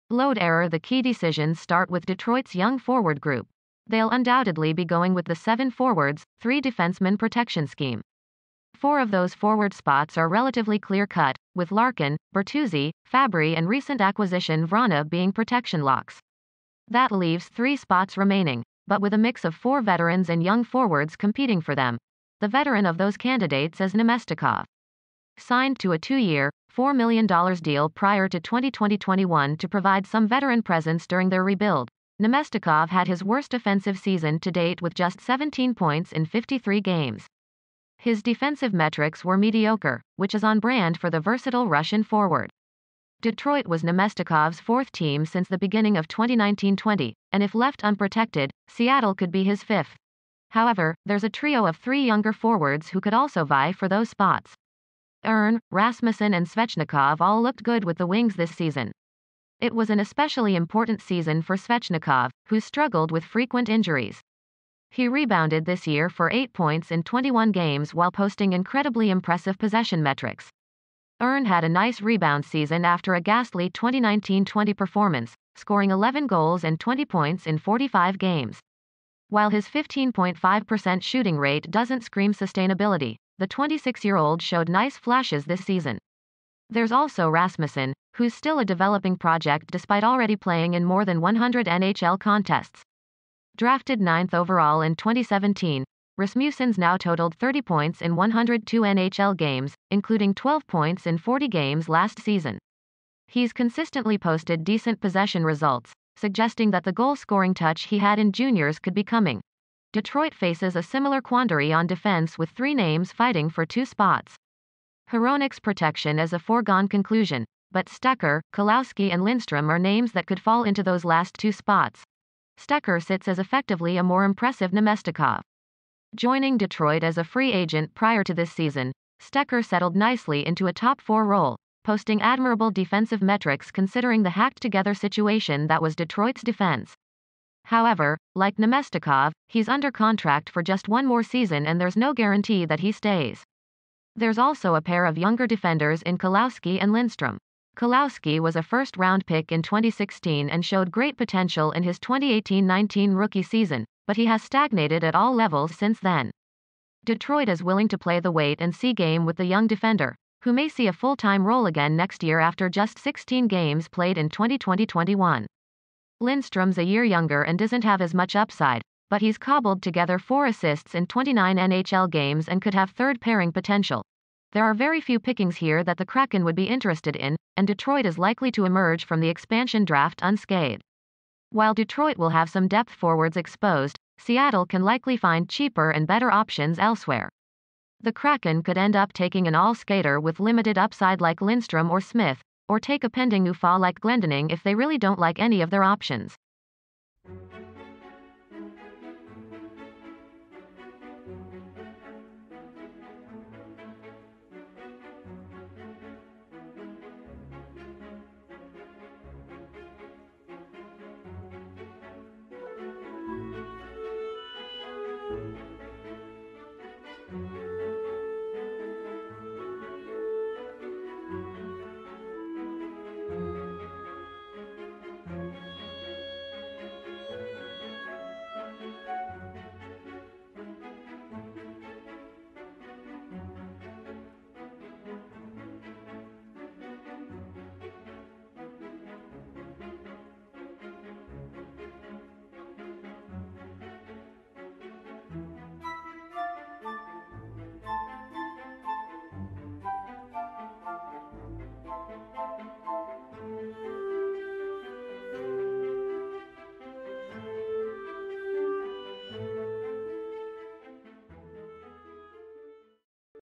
Load error. The key decisions start with Detroit's young forward group. They'll undoubtedly be going with the 7 forwards, 3 defensemen protection scheme. 4 of those forward spots are relatively clear-cut, with Larkin, Bertuzzi, Fabbri and recent acquisition Vrana being protection locks. That leaves 3 spots remaining, but with a mix of 4 veterans and young forwards competing for them. The veteran of those candidates is Nemestikov. Signed to a 2-year, $4 million deal prior to 2020-21 to provide some veteran presence during their rebuild, Nemestikov had his worst offensive season to date with just 17 points in 53 games. His defensive metrics were mediocre, which is on brand for the versatile Russian forward. Detroit was Nemestikov's 4th team since the beginning of 2019-20, and if left unprotected, Seattle could be his 5th. However, there's a trio of 3 younger forwards who could also vie for those spots. Errrth, Rasmussen and Svechnikov all looked good with the Wings this season. It was an especially important season for Svechnikov, who struggled with frequent injuries. He rebounded this year for 8 points in 21 games while posting incredibly impressive possession metrics. Errrth had a nice rebound season after a ghastly 2019-20 performance, scoring 11 goals and 20 points in 45 games. While his 15.5% shooting rate doesn't scream sustainability, the 26-year-old showed nice flashes this season. There's also Rasmussen, who's still a developing project despite already playing in more than 100 NHL contests. Drafted 9th overall in 2017, Rasmussen's now totaled 30 points in 102 NHL games, including 12 points in 40 games last season. He's consistently posted decent possession results, suggesting that the goal-scoring touch he had in juniors could be coming. Detroit faces a similar quandary on defense with 3 names fighting for 2 spots. Hronek's protection is a foregone conclusion, but Stecher, Kalowski and Lindstrom are names that could fall into those last 2 spots. Stecher sits as effectively a more impressive Nemestikov. Joining Detroit as a free agent prior to this season, Stecher settled nicely into a top 4 role, posting admirable defensive metrics considering the hacked-together situation that was Detroit's defense. However, like Nemestikov, he's under contract for just 1 more season and there's no guarantee that he stays. There's also a pair of younger defenders in Kalowski and Lindstrom. Kalowski was a first-round pick in 2016 and showed great potential in his 2018-19 rookie season, but he has stagnated at all levels since then. Detroit is willing to play the wait-and-see game with the young defender, who may see a full-time role again next year after just 16 games played in 2020-21. Lindstrom's a year younger and doesn't have as much upside, but he's cobbled together 4 assists in 29 NHL games and could have third-pairing potential. There are very few pickings here that the Kraken would be interested in, and Detroit is likely to emerge from the expansion draft unscathed. While Detroit will have some depth forwards exposed, Seattle can likely find cheaper and better options elsewhere. The Kraken could end up taking an all-skater with limited upside like Lindstrom or Smith, or take a pending UFA like Glendening if they really don't like any of their options.